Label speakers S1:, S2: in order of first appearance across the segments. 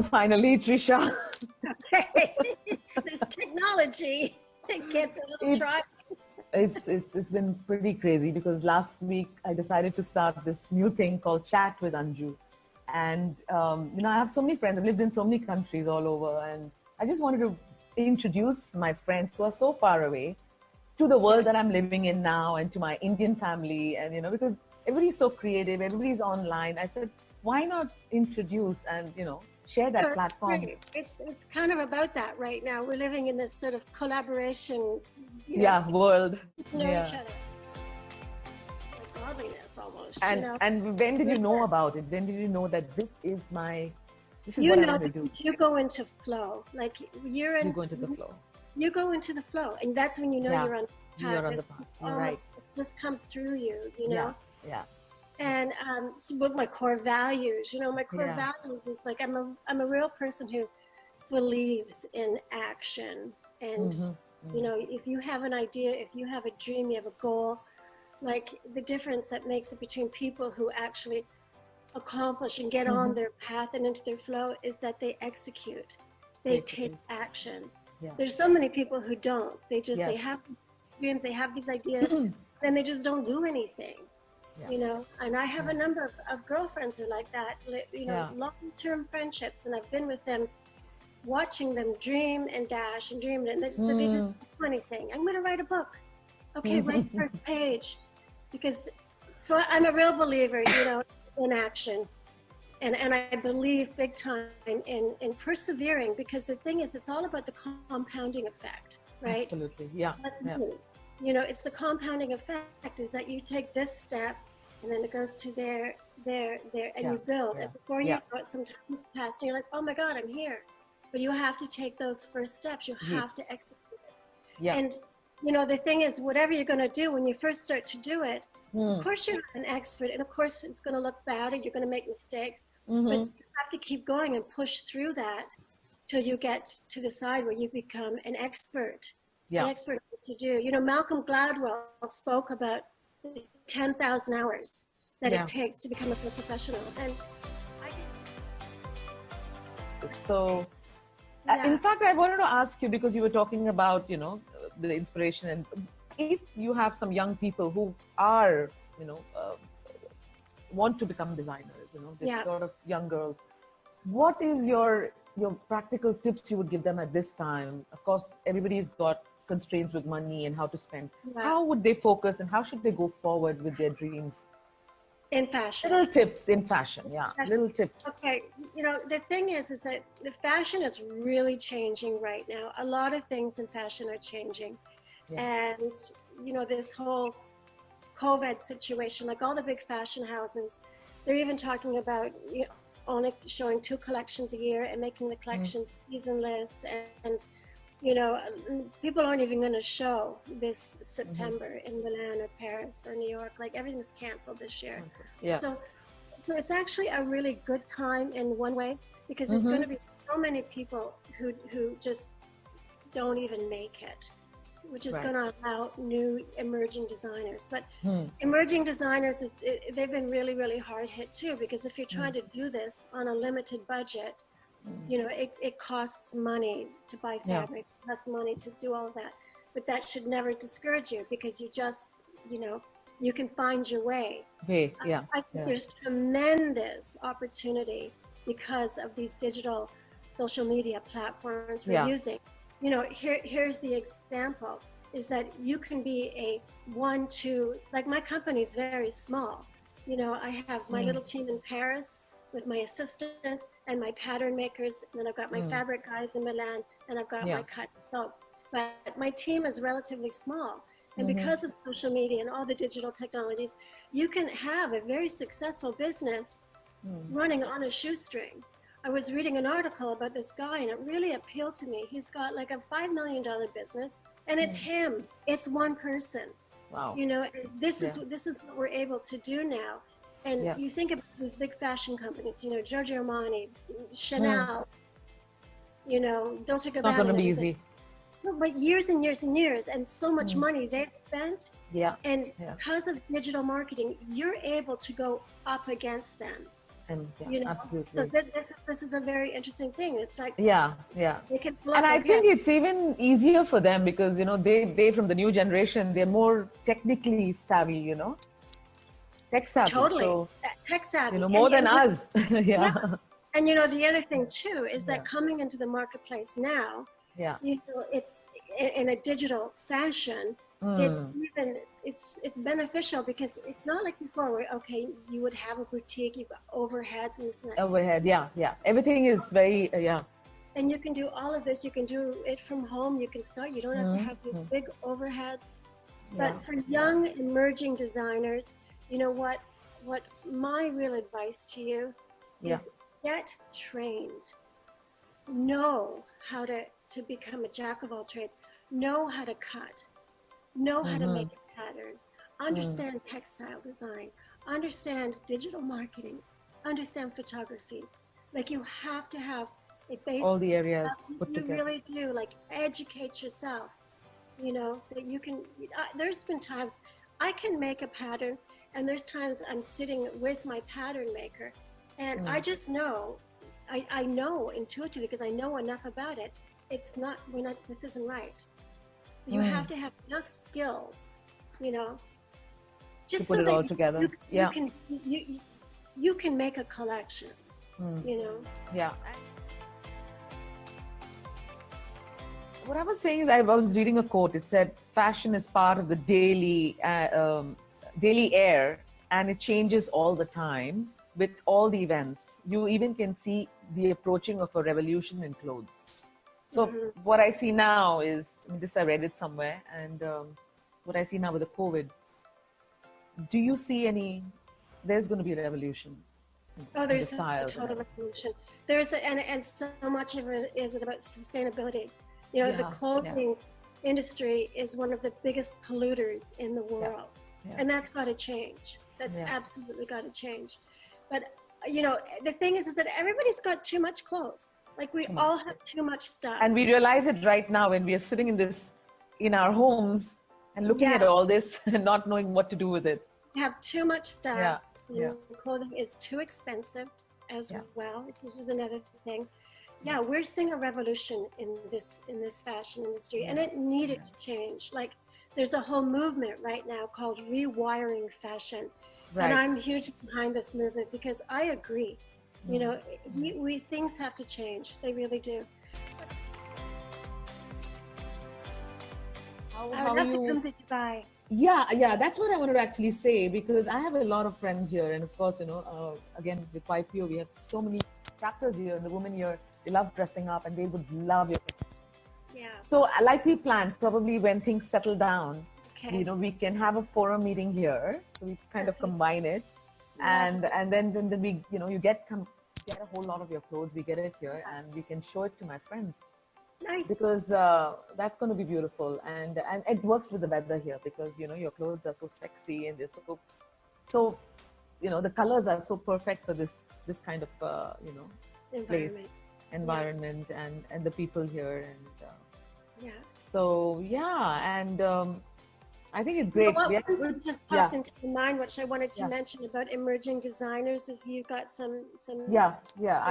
S1: finally, Trisha.
S2: This technology, it gets a little try.
S1: It's been pretty crazy because last week I decided to start this new thing called Chat with ANJU. And, I have so many friends. I've lived in so many countries all over. And I just wanted to introduce my friends who are so far away to the world that I'm living in now and to my Indian family. And, because everybody's so creative, everybody's online. I said, why not introduce and, share that platform?
S2: Right. It's kind of about that right now. We're living in this sort of collaboration,
S1: world.
S2: Know each other. Like godliness almost.
S1: And when did you know about it? When did you know that this is what I want to do?
S2: You go into flow. Like
S1: you go into the flow.
S2: You go into the flow, and that's when you know you're on the path.
S1: You're on the path. You're right.
S2: It just comes through you,
S1: Yeah.
S2: And so with my core values, my core values is like I'm a real person who believes in action. And if you have an idea, if you have a dream, you have a goal, like the difference that makes it between people who actually accomplish and get on their path and into their flow is that they execute, they take action. There's so many people who don't. They have dreams, they have these ideas, then they just don't do anything. And I have a number of girlfriends who are like that, long-term friendships, and I've been with them, watching them dream and dash and dream, and they just don't do anything. I'm going to write a book. Okay, write the first page. So I'm a real believer, in action. And I believe big time in persevering, because the thing is, it's all about the compounding effect, right?
S1: Absolutely, yeah.
S2: It's the compounding effect is that you take this step and then it goes to there, and you build. And before you know it, sometimes pass and you're like, oh my God, I'm here. But you have to take those first steps. You have to execute it. Yeah. And, the thing is, whatever you're going to do, when you first start to do it, of course you're an expert, and of course it's going to look bad and you're going to make mistakes, but you have to keep going and push through that till you get to the side where you become an expert. An expert to do. Malcolm Gladwell spoke about the 10,000 hours that it takes to become a professional. And
S1: so, in fact, I wanted to ask you, because you were talking about, the inspiration, and if you have some young people who are, want to become designers, there's a lot of young girls, what is your practical tips you would give them at this time? Of course, everybody's got constraints with money and how to spend. How would they focus and how should they go forward with their dreams?
S2: In fashion.
S1: Little tips in fashion, little tips.
S2: Okay, the thing is that the fashion is really changing right now. A lot of things in fashion are changing. And, this whole COVID situation, like all the big fashion houses, they're even talking about only showing 2 collections a year and making the collections seasonless, and people aren't even going to show this September in Milan or Paris or New York. Like everything's canceled this year. So it's actually a really good time in one way, because there's going to be so many people who just don't even make it, which is going to allow new emerging designers. But emerging designers, they've been really, really hard hit too, because if you're trying to do this on a limited budget, it costs money to buy fabric, it costs money to do all of that. But that should never discourage you, because you just, you can find your way. I think there's tremendous opportunity because of these digital social media platforms we're using. Here's the example, is that you can be a 1-2, like my company is very small. I have my little team in Paris with my assistant and my pattern makers, and then I've got my fabric guys in Milan, and I've got my cut soap. But my team is relatively small. And because of social media and all the digital technologies, you can have a very successful business running on a shoestring. I was reading an article about this guy, and it really appealed to me. He's got like a $5 million business, and it's him. It's one person.
S1: Wow.
S2: This is what we're able to do now. And you think about these big fashion companies, Giorgio Armani, Chanel, Dolce Gabbana.
S1: It's not going to be easy.
S2: But years and years and years, and so much money they've spent. And because of digital marketing, you're able to go up against them.
S1: And yeah,
S2: you know. So
S1: absolutely.
S2: this is a very interesting thing. It's like
S1: Yeah, yeah.
S2: they can pull
S1: And
S2: up
S1: I
S2: their
S1: think
S2: head.
S1: it's even easier for them because, they from the new generation, they're more technically savvy, tech savvy.
S2: Totally
S1: So,
S2: tech savvy,
S1: more than
S2: and
S1: us.
S2: yeah,
S1: Yeah.
S2: and the other thing too is
S1: Yeah.
S2: that coming into the marketplace now,
S1: Yeah.
S2: it's in a digital fashion. It's
S1: Mm.
S2: even it's beneficial because it's not like before where okay you would have a boutique, you've got overheads and this and that.
S1: Overhead. Yeah. Yeah. Everything is very, yeah.
S2: And you can do all of this. You can do it from home. You can start. You don't have to have these
S1: Mm.
S2: big overheads. But
S1: Yeah.
S2: for
S1: Yeah.
S2: young emerging designers, you know what my real advice to you
S1: Yeah.
S2: is get trained. Know how to become a jack of all trades. Know how to cut. Know how to
S1: Mm-hmm.
S2: make a pattern.
S1: Mm.
S2: Understand textile design. Understand digital marketing. Understand photography. Like you have to have a
S1: All
S2: base.
S1: the areas put
S2: You
S1: together.
S2: really do. Like educate yourself. That you can. There's been times I can make a pattern, and there's times I'm sitting with my pattern maker, and I
S1: Mm.
S2: just know. I know intuitively because I know enough about it. It's not. We're not. This isn't right. So you have
S1: Mm.
S2: to have enough skills, you know,
S1: To
S2: just
S1: put
S2: so
S1: it
S2: that
S1: all
S2: you,
S1: together.
S2: you
S1: Yeah.
S2: can you can make a collection,
S1: Mm.
S2: you know.
S1: Yeah. What I was saying is, I was reading a quote. It said, "Fashion is part of the daily air, and it changes all the time with all the events. You even can see the approaching of a revolution in clothes." So
S2: Hmm.
S1: what I see now is, I mean, this I read it somewhere, and what I see now with the COVID. Do you see any? There's going to be a revolution
S2: Oh,
S1: in the
S2: there's a
S1: styles and
S2: total
S1: everything.
S2: revolution. And so much of it is about sustainability. The
S1: Yeah, yeah,
S2: clothing industry is one of the biggest polluters in the
S1: yeah,
S2: world,
S1: yeah,
S2: and that's got to change. That's
S1: yeah.
S2: absolutely got to change. But the thing is that everybody's got too much clothes. Like we
S1: Too much.
S2: all have too much stuff.
S1: And we realize it right now when we are sitting in our homes and looking
S2: Yeah,
S1: at all this and not knowing what to do with it.
S2: have too much stuff
S1: Yeah, yeah,
S2: and clothing is too expensive as
S1: yeah.
S2: well. This is another thing. Yeah, we're seeing a revolution in this fashion industry, and
S1: Yeah,
S2: it needed
S1: yeah.
S2: to change. Like there's a whole movement right now called rewiring fashion, and
S1: Right.
S2: I'm huge behind this movement because I agree. We things have to change. They really do. I would
S1: How
S2: love to
S1: you?
S2: come to Dubai.
S1: Yeah, yeah. That's what I wanted to actually say because I have a lot of friends here, and of course, again with YPO, we have so many chapters here, and the women here they love dressing up, and they would love your.
S2: Yeah.
S1: So, like we planned, probably when things settle down,
S2: Okay.
S1: we can have a forum meeting here. So we kind of
S2: Perfect.
S1: combine it, and
S2: Lovely.
S1: then we you get a whole lot of your clothes. We get it here, and we can show it to my friends
S2: Nice.
S1: because that's going to be beautiful, and it works with the weather here because your clothes are so sexy and they're so the colors are so perfect for this kind of
S2: Environment.
S1: place environment and the people here and.
S2: Yeah.
S1: So yeah, and I think it's
S2: You know
S1: great.
S2: what?
S1: We are
S2: One
S1: good.
S2: thing just
S1: Yeah,
S2: popped into my mind, which I wanted to
S1: yeah,
S2: mention about emerging designers. If you've got some
S1: yeah.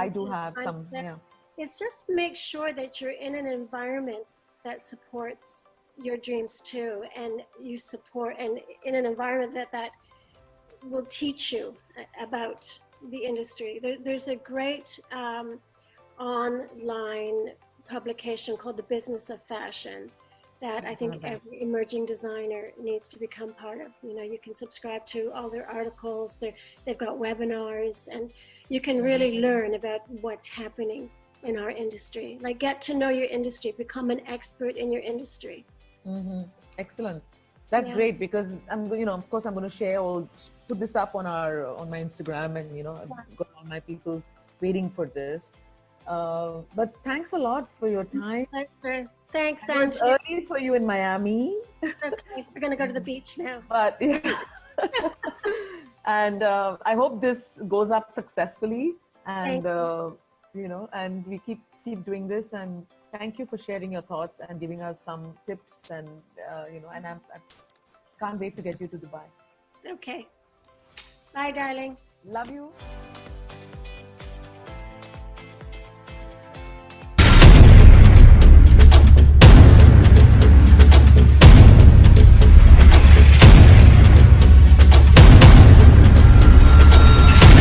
S1: I do
S2: input
S1: have some.
S2: there,
S1: Yeah,
S2: it's just make sure that you're in an environment that supports your dreams too, and you support and in an environment that will teach you about the industry. There's a great online publication called The Business of Fashion that I
S1: just
S2: think
S1: have that.
S2: every emerging designer needs to become part of. You can subscribe to all their articles. They've got webinars, and you can really learn about what's happening in our industry. Like get to know your industry, become an expert in your industry.
S1: Mm-hmm. Excellent. That's
S2: Yeah.
S1: great because of course, I'm going to put this up on my Instagram, and I've got all my people waiting for this. But thanks a lot for your time.
S2: Thanks,
S1: I know it's
S2: Anju.
S1: early for you in Miami,
S2: Okay, we're gonna go to the beach now.
S1: but yeah. And I hope this goes up successfully, and
S2: Thank you.
S1: and we keep doing this. And thank you for sharing your thoughts and giving us some tips. And and I can't wait to get you to Dubai.
S2: Okay. Bye, darling.
S1: Love you.